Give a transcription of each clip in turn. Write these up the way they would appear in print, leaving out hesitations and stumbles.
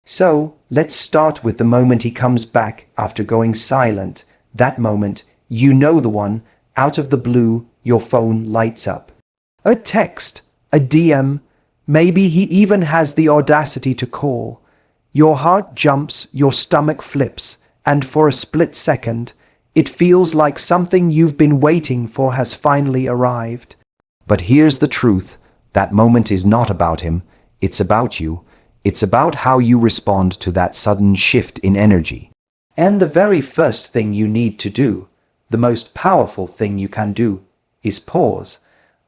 So, let's start with the moment he comes back after going silent. That moment, you know the one, out of the blue, your phone lights up. A text, a DM, maybe he even has the audacity to call. Your heart jumps, your stomach flips, and for a split second, it feels like something you've been waiting for has finally arrived. But here's the truth. That moment is not about him. It's about you. It's about how you respond to that sudden shift in energy. And the very first thing you need to do, the most powerful thing you can do, is pause.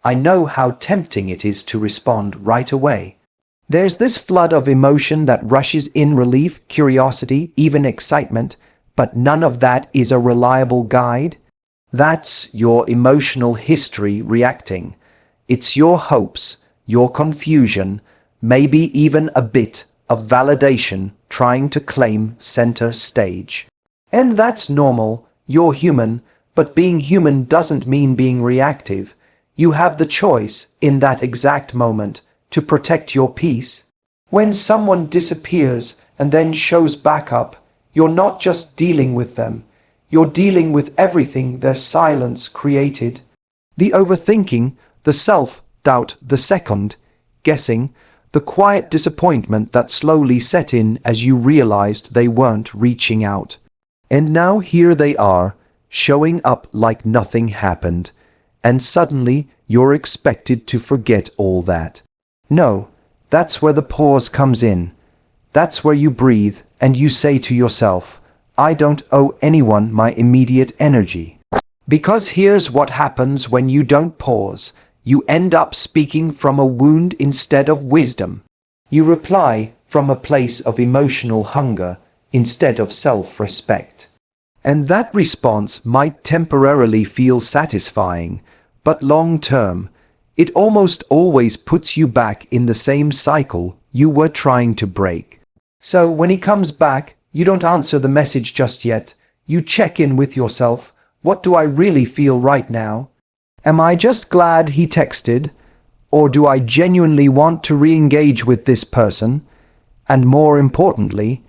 I know how tempting it is to respond right away. There's this flood of emotion that rushes in: relief, curiosity, even excitement, but none of that is a reliable guide. That's your emotional history reacting. It's your hopes, your confusion, maybe even a bit of validation trying to claim center stage. And that's normal. You're human, but being human doesn't mean being reactive. You have the choice, in that exact moment, to protect your peace. When someone disappears and then shows back up, you're not just dealing with them. You're dealing with everything their silence created. The overthinking, the self-doubt, the second guessing, the quiet disappointment that slowly set in as you realized they weren't reaching out. And now here they are, showing up like nothing happened. And suddenly you're expected to forget all that. No, that's where the pause comes in. That's where you breathe and you say to yourself, I don't owe anyone my immediate energy. Because here's what happens when you don't pause. You end up speaking from a wound instead of wisdom. You reply from a place of emotional hunger instead of self-respect. And that response might temporarily feel satisfying, but long-term, it almost always puts you back in the same cycle you were trying to break. So when he comes back, you don't answer the message just yet. You check in with yourself. What do I really feel right now? Am I just glad he texted? Or do I genuinely want to re-engage with this person? And more importantly,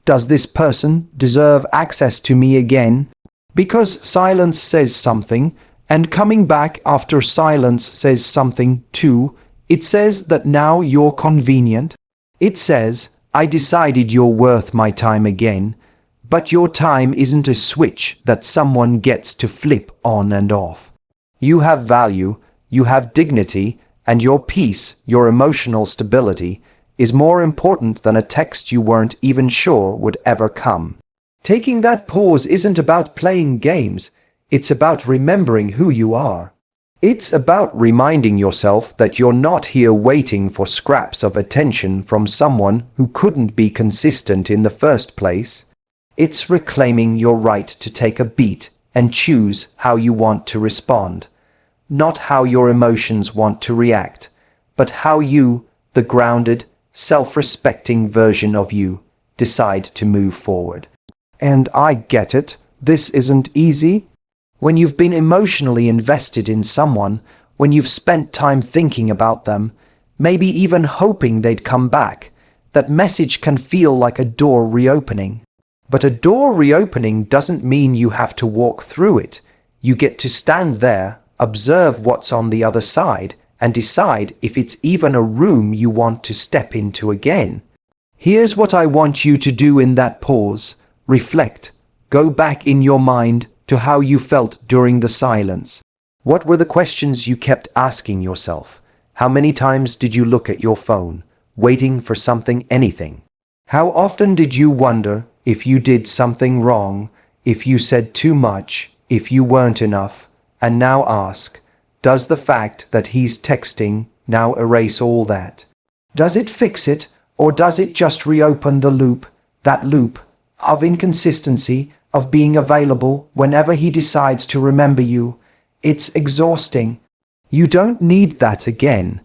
does this person deserve access to me again? Because silence says something, and coming back after silence says something too. It says that now you're convenient. It says, I decided you're worth my time again. But your time isn't a switch that someone gets to flip on and off. You have value, you have dignity, and your peace, your emotional stability, is more important than a text you weren't even sure would ever come. Taking that pause isn't about playing games, it's about remembering who you are. It's about reminding yourself that you're not here waiting for scraps of attention from someone who couldn't be consistent in the first place. It's reclaiming your right to take a beat and choose how you want to respond. Not how your emotions want to react, but how you, the grounded, self-respecting version of you, decide to move forward. And I get it, this isn't easy. When you've been emotionally invested in someone, when you've spent time thinking about them, maybe even hoping they'd come back, that message can feel like a door reopening. But a door reopening doesn't mean you have to walk through it. You get to stand there, observe what's on the other side, and decide if it's even a room you want to step into again. Here's what I want you to do in that pause. Reflect. Go back in your mind to how you felt during the silence. What were the questions you kept asking yourself? How many times did you look at your phone, waiting for something, anything? How often did you wonder if you did something wrong, if you said too much, if you weren't enough? And now ask, does the fact that he's texting now erase all that? Does it fix it, or does it just reopen the loop, that loop of inconsistency, of being available whenever he decides to remember you? It's exhausting. You don't need that again.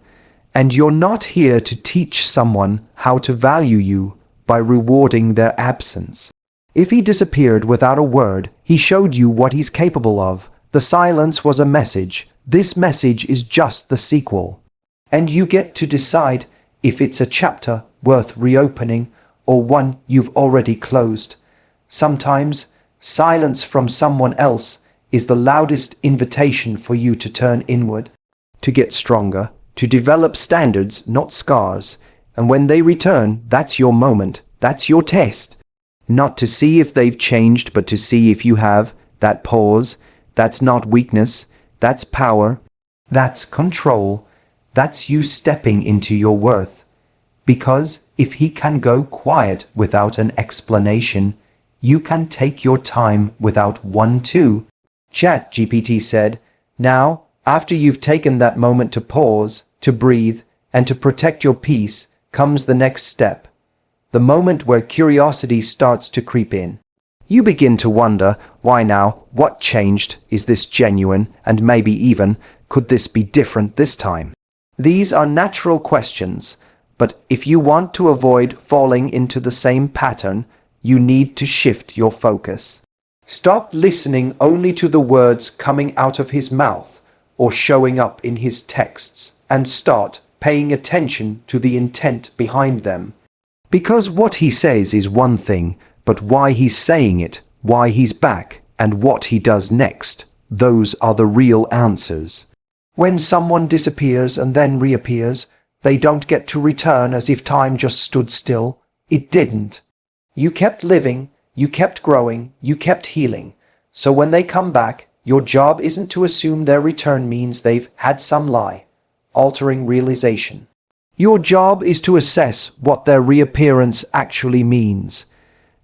And you're not here to teach someone how to value you by rewarding their absence. If he disappeared without a word, he showed you what he's capable of. The silence was a message. This message is just the sequel. And you get to decide if it's a chapter worth reopening or one you've already closed. Sometimes, silence from someone else is the loudest invitation for you to turn inward, to get stronger, to develop standards, not scars. And when they return, that's your moment, that's your test. Not to see if they've changed, but to see if you have. That pause, that's not weakness, that's power, that's control, that's you stepping into your worth. Because if he can go quiet without an explanation, you can take your time without one too. ChatGPT said, now, after you've taken that moment to pause, to breathe, and to protect your peace, comes the next step. The moment where curiosity starts to creep in. You begin to wonder, why now? What changed? Is this genuine? And maybe even, could this be different this time? These are natural questions, but if you want to avoid falling into the same pattern, you need to shift your focus. Stop listening only to the words coming out of his mouth or showing up in his texts, and start paying attention to the intent behind them. Because what he says is one thing, but why he's saying it, why he's back, and what he does next, those are the real answers. When someone disappears and then reappears, they don't get to return as if time just stood still. It didn't. You kept living, you kept growing, you kept healing. So when they come back, your job isn't to assume their return means they've had some altering realization. Your job is to assess what their reappearance actually means.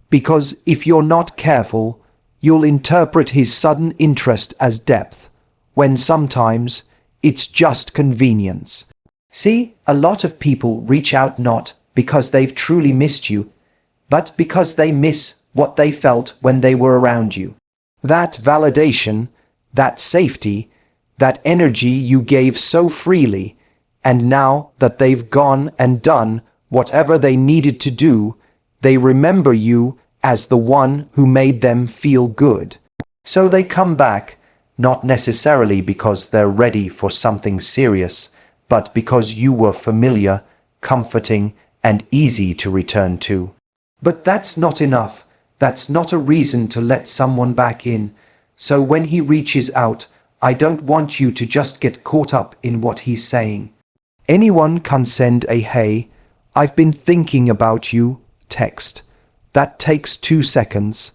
Because if you're not careful, you'll interpret his sudden interest as depth, when sometimes it's just convenience. See, a lot of people reach out not because they've truly missed you, but because they miss what they felt when they were around you. That validation, that safety, that energy you gave so freely, and now that they've gone and done whatever they needed to do, they remember you as the one who made them feel good. So they come back, not necessarily because they're ready for something serious, but because you were familiar, comforting, and easy to return to. But that's not enough. That's not a reason to let someone back in. So when he reaches out, I don't want you to just get caught up in what he's saying. Anyone can send a "Hey, I've been thinking about you" text. That takes 2 seconds.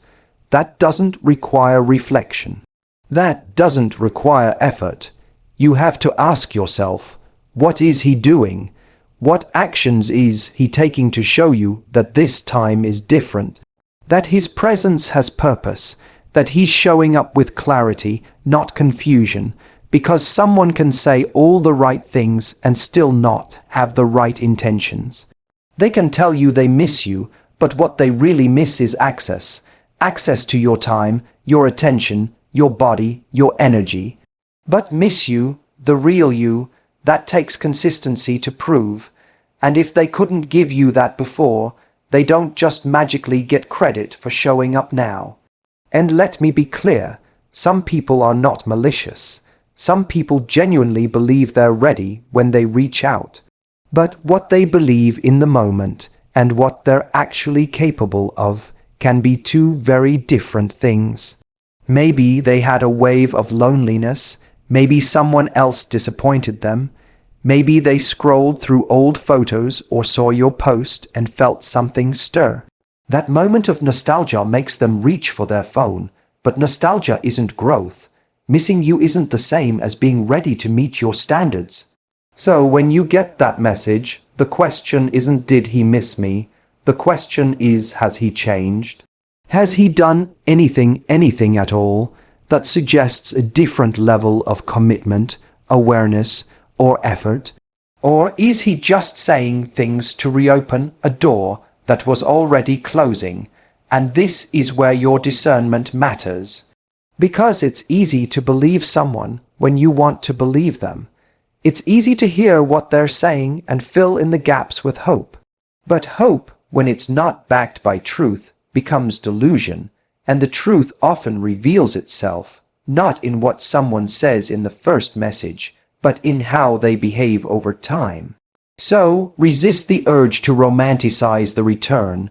That doesn't require reflection. That doesn't require effort. You have to ask yourself, what is he doing? What actions is he taking to show you that this time is different? That his presence has purpose, that he's showing up with clarity, not confusion, because someone can say all the right things and still not have the right intentions. They can tell you they miss you, but what they really miss is access. Access to your time, your attention, your body, your energy. But miss you, the real you, that takes consistency to prove. And if they couldn't give you that before, they don't just magically get credit for showing up now. And let me be clear, some people are not malicious. Some people genuinely believe they're ready when they reach out. But what they believe in the moment and what they're actually capable of can be two very different things. Maybe they had a wave of loneliness, maybe someone else disappointed them, maybe they scrolled through old photos or saw your post and felt something stir. That moment of nostalgia makes them reach for their phone, but nostalgia isn't growth. Missing you isn't the same as being ready to meet your standards. So when you get that message, the question isn't did he miss me? The question is, has he changed? Has he done anything at all that suggests a different level of commitment, awareness, or effort? Or is he just saying things to reopen a door that was already closing? And this is where your discernment matters. Because it's easy to believe someone when you want to believe them. It's easy to hear what they're saying and fill in the gaps with hope. But hope, when it's not backed by truth, becomes delusion, and the truth often reveals itself, not in what someone says in the first message, but in how they behave over time. So, resist the urge to romanticize the return.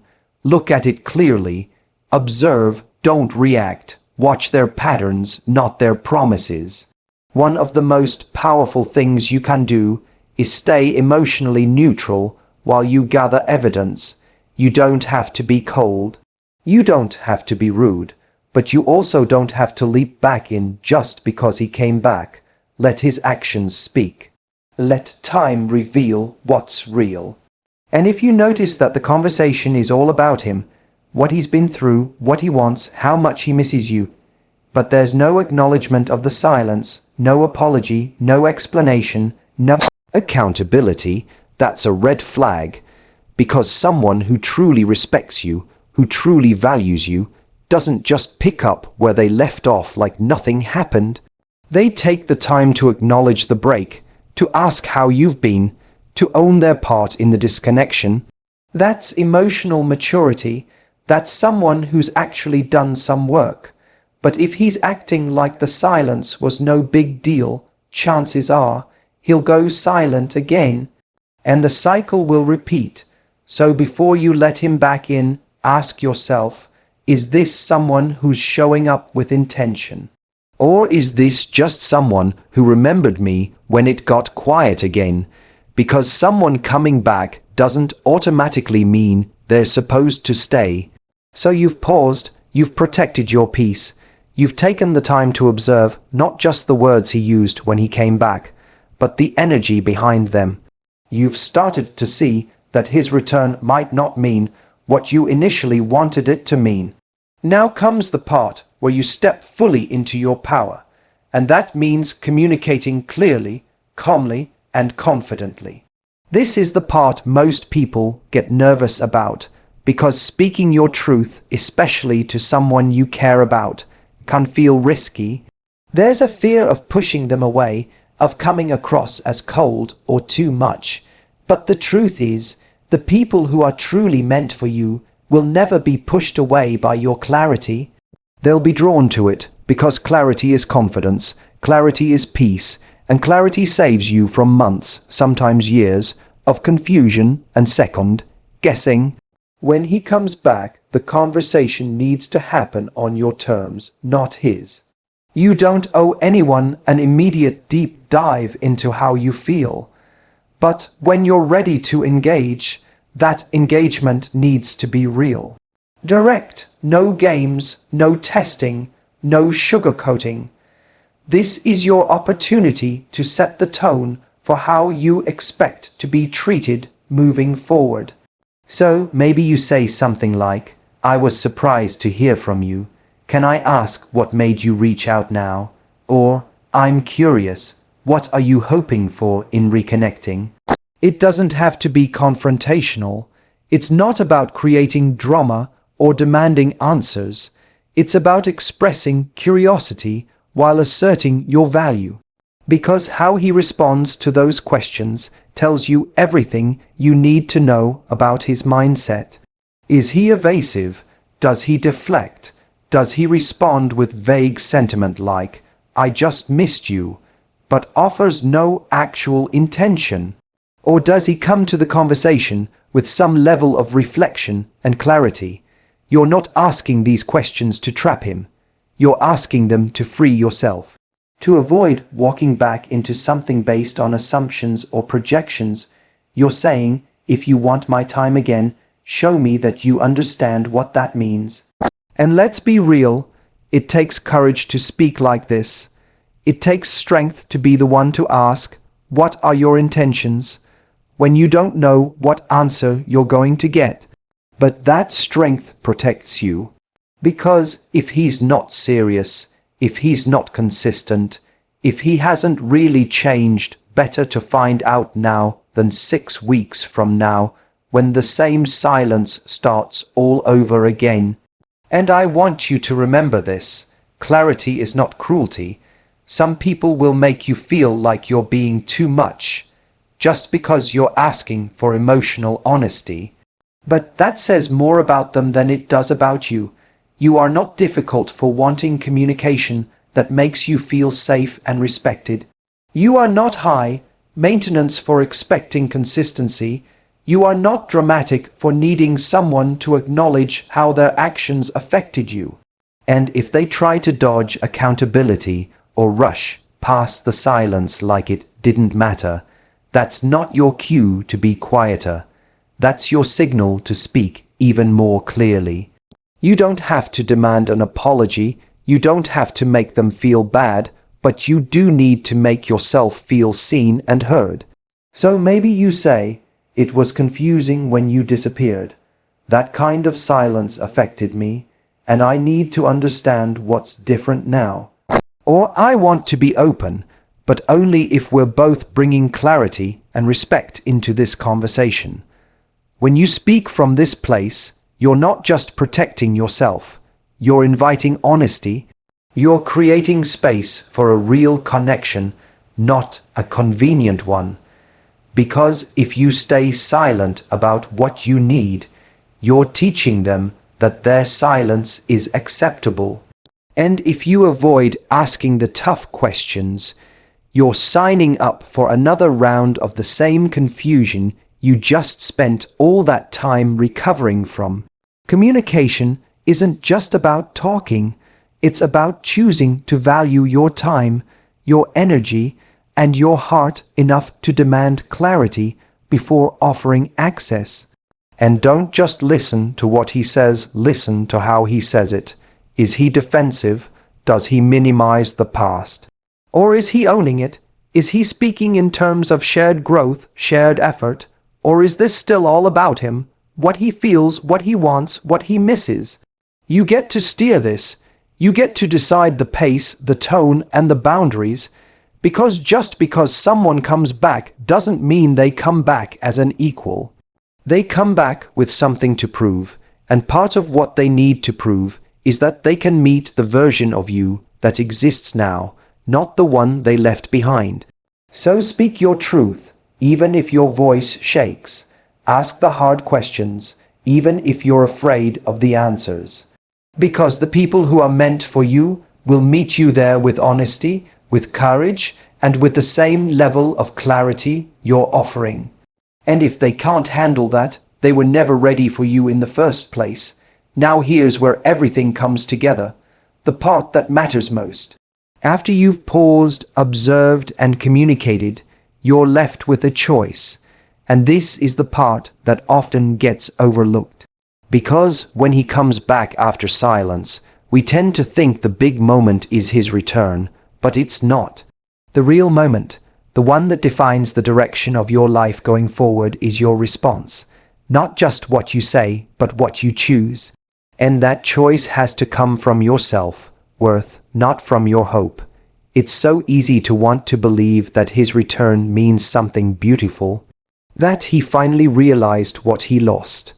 look at it clearly, observe, don't react, watch their patterns, not their promises. One of the most powerful things you can do is stay emotionally neutral while you gather evidence. You don't have to be cold. You don't have to be rude, but you also don't have to leap back in just because he came back. Let his actions speak. Let time reveal what's real. And if you notice that the conversation is all about him, what he's been through, what he wants, how much he misses you, but there's no acknowledgement of the silence, no apology, no explanation, no accountability, that's a red flag, because someone who truly respects you, who truly values you, doesn't just pick up where they left off like nothing happened. They take the time to acknowledge the break, to ask how you've been, to own their part in the disconnection. That's emotional maturity. That's someone who's actually done some work. But if he's acting like the silence was no big deal, chances are he'll go silent again, and the cycle will repeat. So before you let him back in, ask yourself, is this someone who's showing up with intention? Or is this just someone who remembered me when it got quiet again? Because someone coming back doesn't automatically mean they're supposed to stay. So you've paused, you've protected your peace, you've taken the time to observe not just the words he used when he came back, but the energy behind them. You've started to see that his return might not mean what you initially wanted it to mean. Now comes the part where you step fully into your power, and that means communicating clearly, calmly, and confidently. This is the part most people get nervous about, because speaking your truth, especially to someone you care about, can feel risky. There's a fear of pushing them away, of coming across as cold or too much. But the truth is, the people who are truly meant for you will never be pushed away by your clarity. They'll be drawn to it, because clarity is confidence, clarity is peace, and clarity saves you from months, sometimes years, of confusion and second guessing. When he comes back, the conversation needs to happen on your terms, not his. You don't owe anyone an immediate deep dive into how you feel. But when you're ready to engage, that engagement needs to be real. Direct, no games, no testing, no sugarcoating. This is your opportunity to set the tone for how you expect to be treated moving forward. So maybe you say something like, "I was surprised to hear from you. Can I ask what made you reach out now?" Or, "I'm curious, what are you hoping for in reconnecting?" It doesn't have to be confrontational. It's not about creating drama or demanding answers. It's about expressing curiosity while asserting your value. Because how he responds to those questions tells you everything you need to know about his mindset. Is he evasive? Does he deflect? Does he respond with vague sentiment like, "I just missed you," but offers no actual intention? Or does he come to the conversation with some level of reflection and clarity? You're not asking these questions to trap him. You're asking them to free yourself. To avoid walking back into something based on assumptions or projections, you're saying, "If you want my time again, show me that you understand what that means." And let's be real, it takes courage to speak like this. It takes strength to be the one to ask, "What are your intentions?" when you don't know what answer you're going to get. But that strength protects you. Because if he's not serious, if he's not consistent, if he hasn't really changed, better to find out now than 6 weeks from now, when the same silence starts all over again. And I want you to remember this. Clarity is not cruelty. Some people will make you feel like you're being too much, just because you're asking for emotional honesty. But that says more about them than it does about you. You are not difficult for wanting communication that makes you feel safe and respected. You are not high maintenance for expecting consistency. You are not dramatic for needing someone to acknowledge how their actions affected you. And if they try to dodge accountability or rush past the silence like it didn't matter, that's not your cue to be quieter. That's your signal to speak even more clearly. You don't have to demand an apology, you don't have to make them feel bad, but you do need to make yourself feel seen and heard. So maybe you say, "It was confusing when you disappeared. That kind of silence affected me, and I need to understand what's different now." Or, "I want to be open, but only if we're both bringing clarity and respect into this conversation." When you speak from this place, you're not just protecting yourself, you're inviting honesty, you're creating space for a real connection, not a convenient one. Because if you stay silent about what you need, you're teaching them that their silence is acceptable. And if you avoid asking the tough questions, you're signing up for another round of the same confusion you just spent all that time recovering from. Communication isn't just about talking, it's about choosing to value your time, your energy, and your heart enough to demand clarity before offering access. And don't just listen to what he says, listen to how he says it. Is he defensive? Does he minimize the past? Or is he owning it? Is he speaking in terms of shared growth, shared effort? Or is this still all about him? What he feels, what he wants, what he misses? You get to steer this. You get to decide the pace, the tone, and the boundaries. Because just because someone comes back doesn't mean they come back as an equal. They come back with something to prove, and part of what they need to prove is that they can meet the version of you that exists now, not the one they left behind. So speak your truth, even if your voice shakes. Ask the hard questions, even if you're afraid of the answers. Because the people who are meant for you will meet you there with honesty, with courage, and with the same level of clarity you're offering. And if they can't handle that, they were never ready for you in the first place. Now here's where everything comes together, the part that matters most. After you've paused, observed, and communicated, you're left with a choice. And this is the part that often gets overlooked. Because when he comes back after silence, we tend to think the big moment is his return, but it's not. The real moment, the one that defines the direction of your life going forward, is your response. Not just what you say, but what you choose. And that choice has to come from your self-worth, not from your hope. It's so easy to want to believe that his return means something beautiful, that he finally realized what he lost,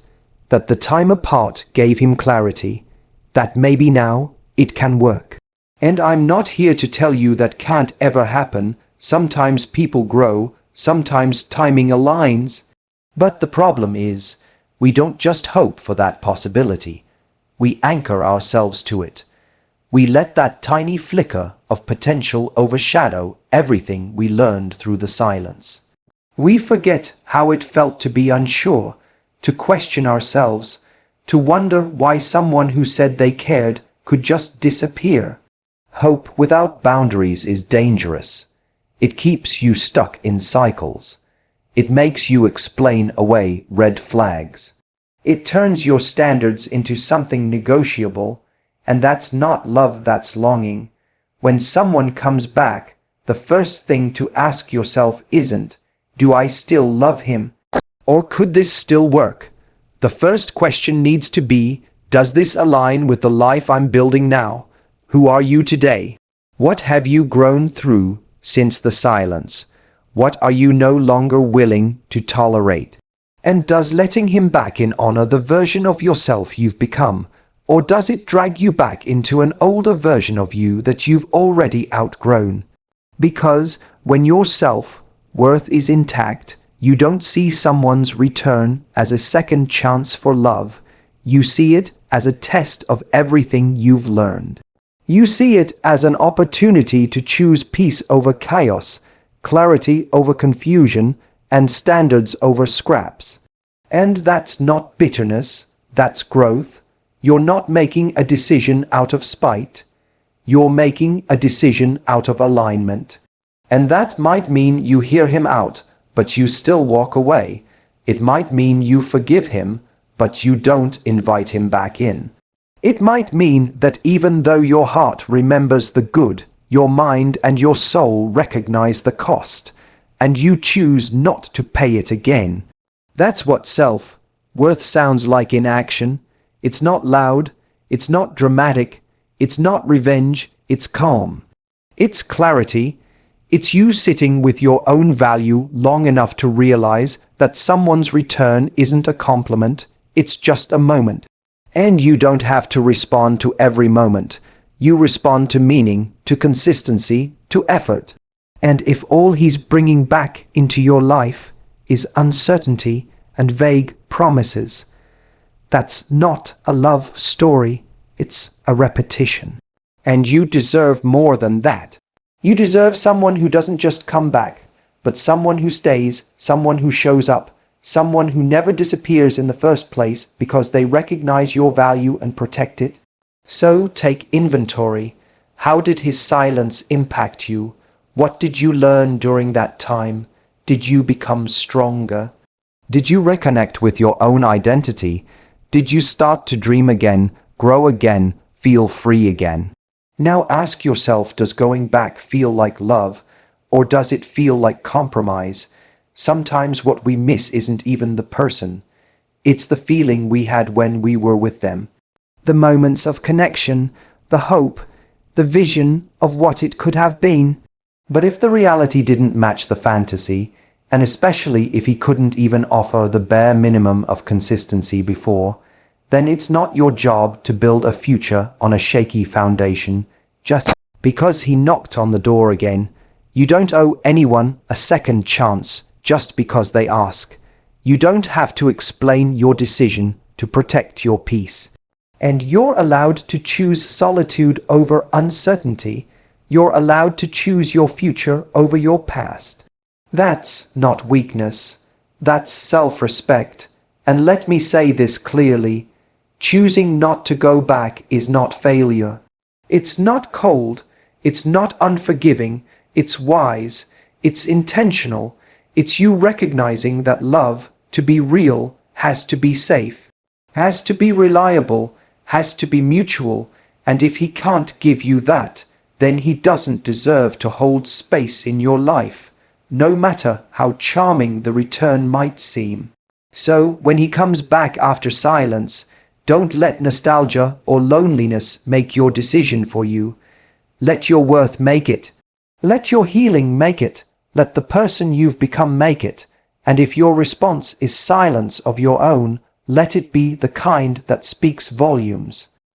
that the time apart gave him clarity, that maybe now it can work. And I'm not here to tell you that can't ever happen. Sometimes people grow, sometimes timing aligns. But the problem is, we don't just hope for that possibility. We anchor ourselves to it. We let that tiny flicker of potential overshadow everything we learned through the silence. We forget how it felt to be unsure, to question ourselves, to wonder why someone who said they cared could just disappear. Hope without boundaries is dangerous. It keeps you stuck in cycles. It makes you explain away red flags. It turns your standards into something negotiable, and that's not love, that's longing. When someone comes back, the first thing to ask yourself isn't, "Do I still love him?" or "Could this still work?" The first question needs to be, "Does this align with the life I'm building now?" Who are you today? What have you grown through since the silence? What are you no longer willing to tolerate? And does letting him back in honor the version of yourself you've become, or does it drag you back into an older version of you that you've already outgrown? Because when your self-worth is intact, you don't see someone's return as a second chance for love. You see it as a test of everything you've learned. You see it as an opportunity to choose peace over chaos, clarity over confusion, and standards over scraps. And that's not bitterness, that's growth. You're not making a decision out of spite. You're making a decision out of alignment. And that might mean you hear him out, but you still walk away. It might mean you forgive him, but you don't invite him back in. It might mean that even though your heart remembers the good, your mind and your soul recognize the cost, and you choose not to pay it again. That's what self-worth sounds like in action. It's not loud, it's not dramatic, it's not revenge, it's calm. It's clarity. It's you sitting with your own value long enough to realize that someone's return isn't a compliment, it's just a moment. And you don't have to respond to every moment. You respond to meaning, to consistency, to effort. And if all he's bringing back into your life is uncertainty and vague promises, that's not a love story, it's a repetition. And you deserve more than that. You deserve someone who doesn't just come back, but someone who stays, someone who shows up, someone who never disappears in the first place because they recognize your value and protect it. So take inventory. How did his silence impact you? What did you learn during that time? Did you become stronger? Did you reconnect with your own identity? Did you start to dream again, grow again, feel free again? Now ask yourself, does going back feel like love, or does it feel like compromise? Sometimes what we miss isn't even the person. It's the feeling we had when we were with them. The moments of connection, the hope, the vision of what it could have been. But if the reality didn't match the fantasy, and especially if he couldn't even offer the bare minimum of consistency before, then it's not your job to build a future on a shaky foundation. Just because he knocked on the door again, you don't owe anyone a second chance just because they ask. You don't have to explain your decision to protect your peace. And you're allowed to choose solitude over uncertainty. You're allowed to choose your future over your past. That's not weakness. That's self-respect. And let me say this clearly. Choosing not to go back is not failure. It's not cold. It's not unforgiving. It's wise. It's intentional. It's you recognizing that love, to be real, has to be safe, has to be reliable, has to be mutual, and if he can't give you that, then he doesn't deserve to hold space in your life, no matter how charming the return might seem. So, when he comes back after silence, don't let nostalgia or loneliness make your decision for you. Let your worth make it. Let your healing make it. Let the person you've become make it. And if your response is silence of your own, let it be the kind that speaks volumes.